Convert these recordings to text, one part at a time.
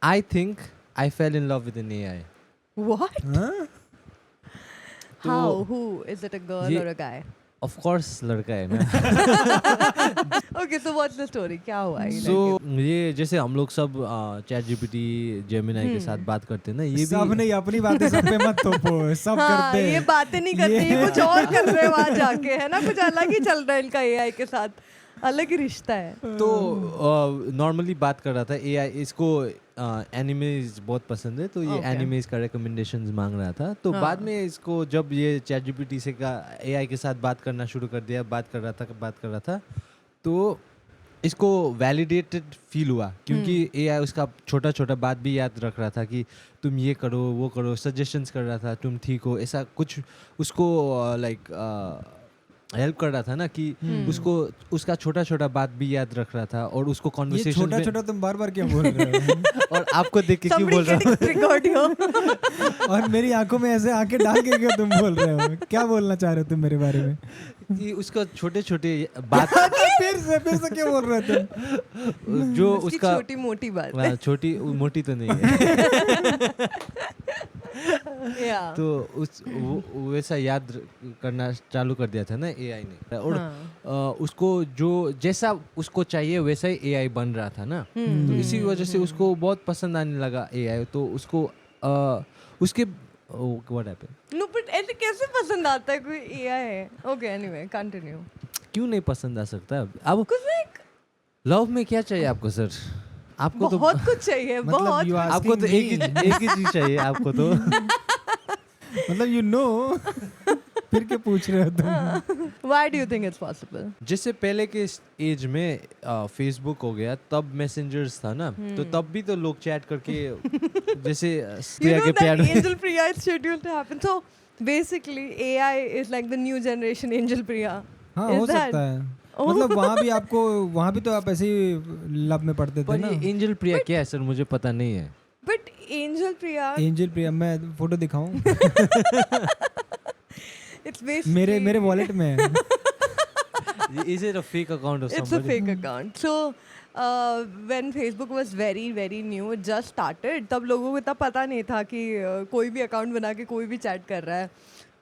I think I fell in love with an AI. What? हाँ? How? Who? Is it a girl ये- or a guy? Of course लड़का है ना. Okay, so what's the story? क्या हुआ? You So like it? ये जैसे हम लोग सब चैट जीपीटी जेमिनाई के साथ बात करते हैं ना, ये सब भी नहीं, अपनी बातें सब पे मत थोपो, सब हाँ, करते ये हैं. बातें नहीं करते, ये कुछ और कर रहे हैं वहाँ जाके, है ना? कुछ अलग ही चल रहा है इनका एआई के साथ, अलग ही रिश्ता है. तो नॉर्मली बात कर रहा था एआई, इसको एनिमेज बहुत पसंद है, तो ये Okay. एनिमेज का रिकमेंडेशंस मांग रहा था. तो हाँ. बाद में इसको जब ये चैट जीपीटी से का एआई के साथ बात करना शुरू कर दिया, बात कर रहा था, तो इसको वैलिडेटेड फील हुआ, क्योंकि एआई उसका छोटा छोटा बात भी याद रख रहा था कि तुम ये करो वो करो, सजेशंस कर रहा था, तुम ठीक हो, ऐसा कुछ उसको लाइक हेल्प कर रहा था ना, कि उसको उसका छोटा छोटा बात भी याद रख रहा था, और उसको ये कॉन्वर्सेशन छोटा छोटा तुम बार बार क्यों बोल रहे हो? और आपको देख के क्यों Somebody बोल रहा हूँ getting triggered here. और मेरी आंखों में ऐसे आंखें डाल के क्यों तुम बोल रहे हो? क्या बोलना चाह रहे हो तुम मेरे बारे में? कि उसका छोटे छोटे बात फिर से क्यों बोल रहे हो तुम? जो उसकी उसका छोटी मोटी बात. छोटी मोटी तो नहीं है. Yeah. तो वैसा याद करना चालू कर दिया था ना एआई ने, और हाँ. उसको जो जैसा उसको चाहिए वैसा ही एआई बन रहा था ना. तो इसी वजह से उसको बहुत पसंद आने लगा एआई. तो उसको उसके व्हाट हैपेंड, No, but ऐसे कैसे पसंद आता है कोई एआई है? Okay, anyway, continue. क्यों नहीं पसंद आ सकता? अब कुछ like लव में क्या चाहिए आपको सर? आपको तो बहुत कुछ चाहिए, मतलब बहुत. you are आपको तो asking me. एक ही चीज चाहिए आपको तो. मतलब you know, फिर क्या पूछ रहे हो तुम? Why do you think it's possible? जैसे पहले के एज में फेसबुक हो गया, तब मैसेंजर्स था ना, तो तब भी तो लोग चैट करके जैसे You प्रिया know के that प्यार में Angel Priya is scheduled to happen. So basically, AI is like the new generation Angel Priya. हाँ, Is हो that- सकता है. मतलब वहाँ भी तो आप ऐसे ही लव में पढ़ते थे पर ना. ये एंजल प्रिया क्या है सर, मुझे पता नहीं है. But Angel Priya, एंजल प्रिया, मैं फोटो दिखाऊं? it's basically मेरे वॉलेट में है. Is it a fake account of It's a somebody? fake account. So when Facebook was very very new, it just started. तब लोगों को इतना पता नहीं था कि कोई भी अकाउंट बना के कोई भी चैट कर रहा है.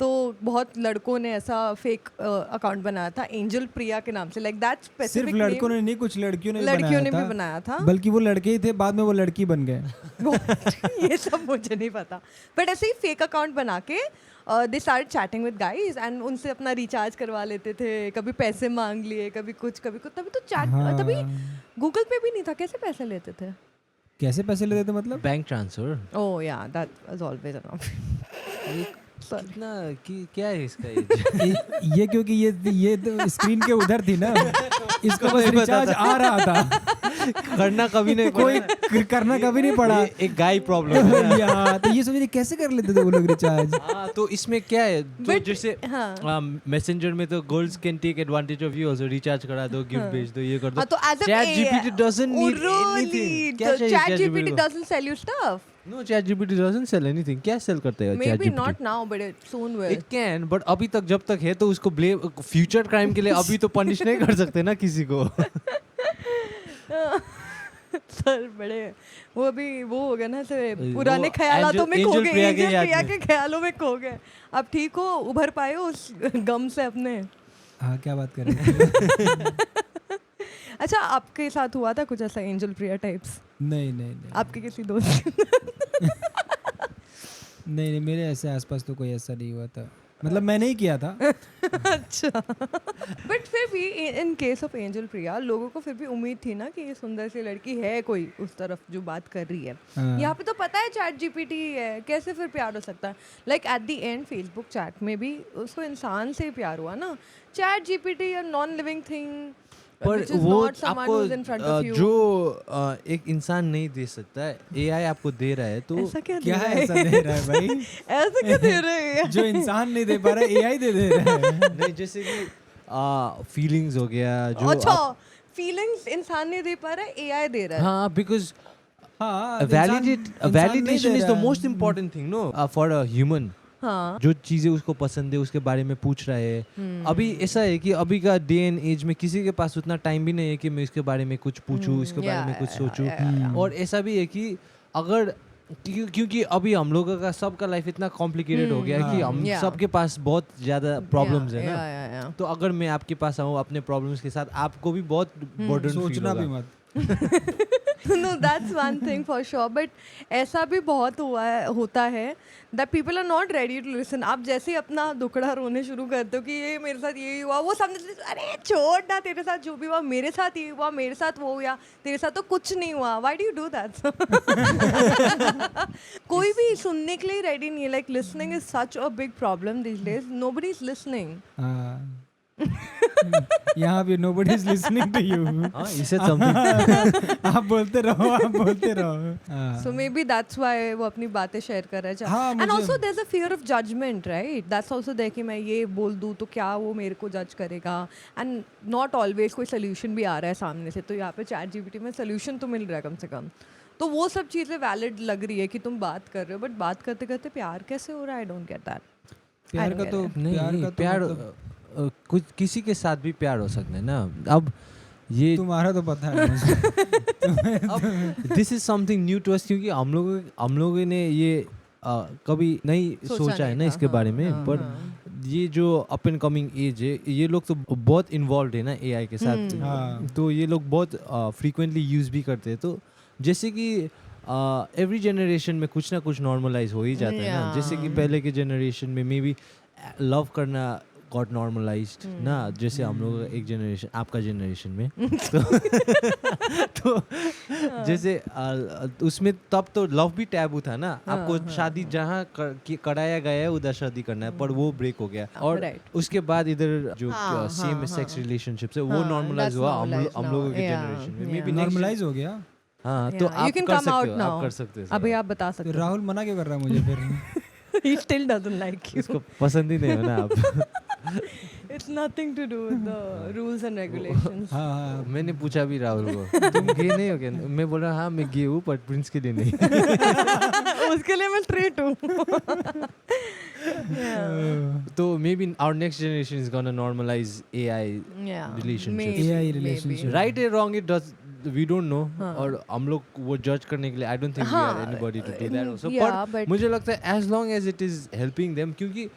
तो बहुत लड़कों ने ऐसा फेक अकाउंट बनाया था एंजल प्रिया के नाम से, लाइक दैट सिर्फ स्पेसिफिक. लड़कों ने नहीं, कुछ लड़कियों ने भी बनाया था. बल्कि वो लड़के ही थे, बाद में वो लड़की बन गए. ये सब मुझे नहीं पता, बट ऐसे ही फेक अकाउंट बना के they start chatting with guys and उनसे अपना रिचार्ज करवा लेते थे. कभी पैसे मांग लिए, कभी कुछ. तभी तो चैट हाँ. तभी गूगल पे भी नहीं था. कैसे पैसे लेते थे? कैसे पैसे लेते थे मतलब? Bank transfer. ओह या, दैट वाज ऑलवेज अराउंड. कितना क्या है इसका एज? ये क्योंकि ये तो स्क्रीन के उधर थी ना, इसको बस नहीं पता रिचार्ज था. आ रहा था. करना कभी नहीं कोई करना कभी नहीं पड़ा. एक गाय प्रॉब्लम है. यार, तो ये सोच रहे कैसे कर लेते थे वो लोग रिचार्ज. हाँ, तो इसमें क्या है, तो But- जैसे हाँ. मैसेंजर में तो girls can take advantage of you, also recharge करा दो, गिफ्ट भेज दो, ये कर दो. हाँ, तो as a chat GPT doesn't need anything. क्या चाहिए chat chat GPT GPT? doesn't sell you stuff. No, chat GPT doesn't sell anything. क्या सेल करते हैं chat Maybe GPT? not now, but it soon will. It can, but अभी तक जब तक है तो उसको ब्लेम फ्यूचर क्राइम के लिए अभी तो पनिश नहीं कर सकते ना किसी को. सर बड़े वो अभी वो हो गया ना, से वो पुराने ख्यालातों में खो एंजल गए. प्रिया के एंजल याद प्रिया में. के ख्यालों में खो गए. अब ठीक हो, उभर पाए हो उस गम से अपने. हाँ, क्या बात कर रहे थे? अच्छा, आपके साथ हुआ था कुछ ऐसा एंजल प्रिया टाइप्स? नहीं, आपके किसी दोस्त? नहीं, मेरे ऐसे आसपास तो कोई ऐसा नहीं हुआ था. मतलब मैंने ही किया था. अच्छा. बट फिर भी इन केस ऑफ एंजल प्रिया लोगों को फिर भी उम्मीद थी ना कि ये सुंदर सी लड़की है कोई उस तरफ जो बात कर रही है. हाँ. यहाँ पे तो पता है चैट जीपीटी है, कैसे फिर प्यार हो सकता है? Like at the end Facebook chat में भी उसको इंसान से ही प्यार हुआ ना. चैट जीपीटी या नॉन लिविंग थिंग पर which is वो not someone आपको who's in front of you. जो एक इंसान नहीं दे सकता है, एआई आपको दे रहा है. तो ऐसा क्या क्या दे रहा है? ऐसा दे रहा है भाई? ऐसा क्या दे रहे हैं? जो इंसान नहीं दे पा रहा है, एआई दे रहा है. नहीं, जैसे कि फीलिंग्स हो गया जो अच्छा, फीलिंग्स इंसान नहीं दे पा रहा है, एआई दे रहा है. हाँ, बिकॉज हाँ, इंसान नहीं वैलिडेशन दे इज द रहा है. Most important thing no for a human. हाँ. जो चीजें उसको पसंद है उसके बारे में पूछ रहा है. अभी ऐसा है कि अभी का डे एंड एज में किसी के पास उतना टाइम भी नहीं है कि मैं इसके बारे में कुछ पूछूं, इसके बारे में कुछ सोचूं. और ऐसा भी है कि अगर क्योंकि अभी हम लोगों का सबका लाइफ इतना कॉम्प्लिकेटेड हो गया है कि हम Yeah. सबके पास बहुत ज़्यादा प्रॉब्लम्स है ना। ना तो अगर मैं आपके पास आऊँ अपने प्रॉब्लम्स के साथ, आपको भी बहुत बर्डन फील सोचना भी होगा। मत। No that's one thing for sure, but ऐसा भी बहुत होता है that people are not ready to listen. आप जैसे ही अपना दुखड़ा रोने शुरू करते हो कि ये मेरे साथ ये हुआ, वो समझ अरे छोड़ ना, तेरे साथ जो भी हुआ, मेरे साथ ये हुआ, मेरे साथ वो हुआ, तेरे साथ तो कुछ नहीं हुआ, why do you do that? कोई भी सुनने के लिए रेडी नहीं है। Like listening is such a big problem this days, nobody is listening. हाँ। यहाँ भी nobody is listening to you. हाँ, इसे समथिंग। आप बोलते रहो, आप बोलते रहो। हाँ। So maybe that's why वो अपनी बातें शेयर कर रहा है। हाँ, And मुझे- also there's a fear of judgment, right? That's also there कि मैं ये बोल दूँ तो क्या वो मेरे को जज करेगा। And not always कोई solution भी आ रहा है सामने से, तो यहाँ पे ChatGPT में solution तो मिल रहा है कम से कम। तो वो सब चीज़ें वैलिड लग रही है कि तुम बात कर रहे हो, बट बात करते करते प्यार कैसे हो रहा है? I don't get that. प्यार का तो नहीं, प्यार मतलब कुछ किसी के साथ भी प्यार हो सकता है ना। अब ये तुम्हारा तो पता है मुझे। This is something new to us, क्योंकि हम लोगों ने ये कभी नहीं सोचा है ना इसके बारे में। पर ये जो अप एंड कमिंग एज है, ये लोग तो बहुत इन्वॉल्व है ना एआई के साथ। हाँ। तो ये लोग बहुत फ्रीक्वेंटली यूज़ भी करते हैं। तो जैसे कि एवरी जनरेशन में कुछ ना कुछ नॉर्मलाइज हो ही जाता है ना। जैसे कि पहले के जनरेशन में मे बी लव करना गॉट नॉर्मलाइज्ड ना, जैसे हम लोग एक जनरेशन, आपका जनरेशन में तो जैसे उसमें तब तो लव भी टैबू था ना। आपको शादी जहाँ कराया गया है उधर शादी करना है, पर वो ब्रेक हो गया। और उसके बाद इधर जो सेम सेक्स रिलेशनशिप्स है वो नॉर्मलाइज हुआ हम लोगों के जनरेशन में। मे बी नॉर्मलाइज हो गया। हाँ, तो आप कर सकते हो। अभी आप बता सकते हो। राहुल मना क्यों कर रहा है मुझे फिर? He still doesn't like you. उसको पसंद ही नहीं है ना आप। It's nothing to do with the rules and regulations. हाँ हाँ। मैंने पूछा भी राहुल को, तुम गे नहीं हो क्या? मैं बोल रहा हाँ मैं गे हूँ, पर प्रिंस के लिए नहीं। उसके लिए मैं स्ट्रेट हूँ। तो maybe our next generation is gonna normalize AI relationships. AI relationship. Right और wrong, it does we don't know. और हम लोग वो जज करने के लिए I don't think we are anybody to do that also. पर मुझे लगता है as long as it is helping them, क्योंकि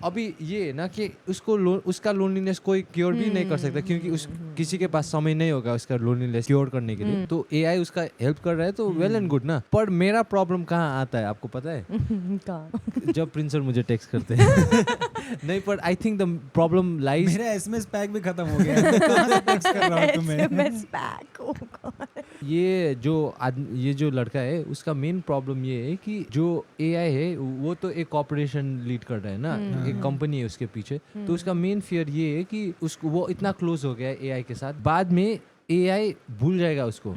अभी ये है ना कि उसका लोनलीनेस कोई क्योर भी नहीं कर सकता, क्योंकि उस किसी के पास समय नहीं होगा उसका लोनलीनेस क्योर करने के लिए। तो एआई उसका हेल्प कर रहा है, तो वेल एंड गुड ना। पर मेरा प्रॉब्लम कहाँ आता है आपको पता है? जब प्रिंस सर मुझे टेक्स्ट करते हैं। नहीं, पर I think the problem lies, मेरा एसएमएस पैक भी खत्म हो गया है। कहाँ से टेक्स्ट कर रहा हूँ तुम्हें? SMS back, oh God. ये जो लड़का है उसका मेन प्रॉब्लम ये है कि जो एआई है वो तो एक ऑपरेशन लीड कर रहा है ना, एक कंपनी है उसके पीछे। तो उसका मेन फियर ये है कि उसको वो इतना क्लोज हो गया है एआई के साथ, बाद में एआई भूल जाएगा उसको।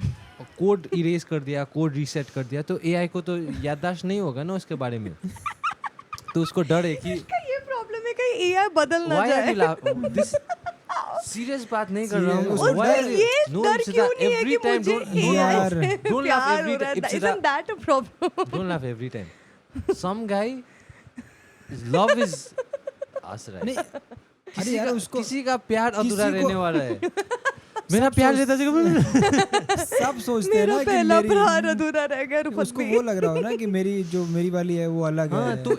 कोड इरेज कर दिया, कोड रीसेट कर दिया, तो एआई को तो याददाश्त नहीं होगा ना उसके बारे में। तो उसको डर है कि ये प्रॉब्लम है कहीं एआई बदल ना जाए। सीरियस बात नहीं कर रहा हूँ। ये डर क्यों नहीं है कि मुझे एआई से Don't laugh प्यार every हो रहा है? time. Isn't that a problem? Don't laugh every time. Some guy, his love is us, right? नहीं, अरे यार उसको किसी का प्यार अधूरा किसी को- रहने वाला है। मेरा प्यार लेता सब सोचते हैं मेरा ना कि पहला मेरी प्यार अधूरा रह गया। रुपत उसको वो लग रहा हो ना कि मेरी वाली है वो अलग हाँ, है। तो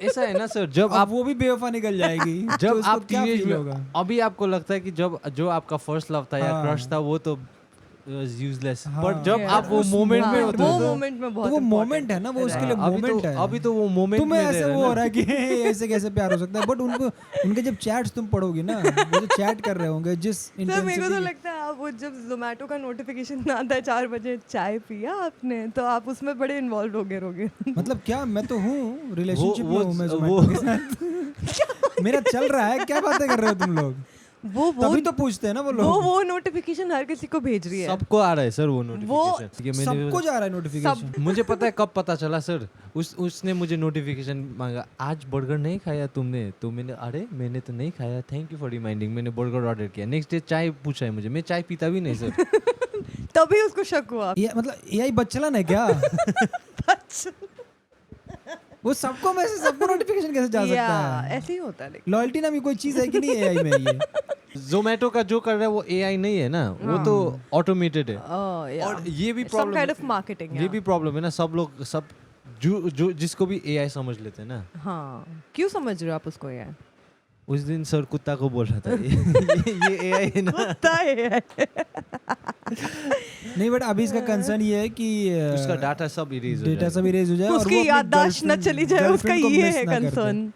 ऐसा है ना सर, जब अब आप वो भी बेवफा निकल जाएगी। तो जब उसको आप क्या टीनेज फील में होगा? अभी आपको लगता है कि जो आपका फर्स्ट लव था या हाँ। क्रश था वो तो यूजलेस, हाँ। पर जब Yeah. आप वो उस मोमेंट में हाँ, होते वो हो तो मोमेंट में बहुत तो वो important मोमेंट है ना, वो उसके लिए मोमेंट है। अभी तो वो मोमेंट तुम्हें में ऐसे रह रहे वो हैं हो ना। रहा है कि ऐसे कैसे प्यार हो सकता है, बट उनके जब चैट्स तुम पढ़ोगी ना, वो जो चैट कर रहे होंगे जिस सर मेरे को तो इंटेंसिटी, लगता है आप वो जब जोमेटो का नोटिफिकेशन आता है 4 बजे चाय पिया आपने, तो आप उसमें बड़े इन्वॉल्व हो गए रहोगे। मतलब क्या मैं तो हूँ रिलेशनशिप में वो- हूँ मैं वो- Zomato के साथ। मेरा चल रहा है, क्या बातें कर रहे हो तुम लोग? वो तभी तो पूछते हैं ना वो लोग। वो नोटिफिकेशन हर किसी को भेज रही है। सबको आ रहा है सर वो नोटिफिकेशन। सबको जा रहा है नोटिफिकेशन। मुझे पता है कब पता चला सर, उसने मुझे नोटिफिकेशन मांगा, आज बर्गर नहीं खाया तुमने? तो मैंने तो नहीं खाया, थैंक यू फॉर रिमाइंडिंग। मैंने बर्गर ऑर्डर किया। नेक्स्ट डे चाय पूछा है मुझे, मैं चाय पीता भी नहीं सर। तभी उसको शक हुआ। ये मतलब एआई बच्चलन है क्या? वो सबको में से सबको नोटिफिकेशन कैसे जा सकता है? ऐसे ही होता है। लेकिन लॉयल्टी नाम की कोई चीज है कि नहीं एआई में? ये जोमेटो का जो कर रहा है वो एआई नहीं है ना, वो तो ऑटोमेटेड है। और ये भी some problem kind of marketing, ये भी प्रॉब्लम है ना, सब जो जिसको भी एआई समझ लेते हैं ना। हाँ, क्यों समझ रहे हो आप उसको यार? उस दिन सर कुत्ता को बोल रहा था ये एआई है ना। कुत्ता है नहीं बट अभी इसका कंसर्न ये है कि उसका डाटा सब इरेज हो डेटा जाएगा। सब इरेज हो जाए और वो उसकी अपनी याददाश्त न girlfriend- चली जाए, उसका girlfriend को ये miss है ना कर दे। कंसर्न।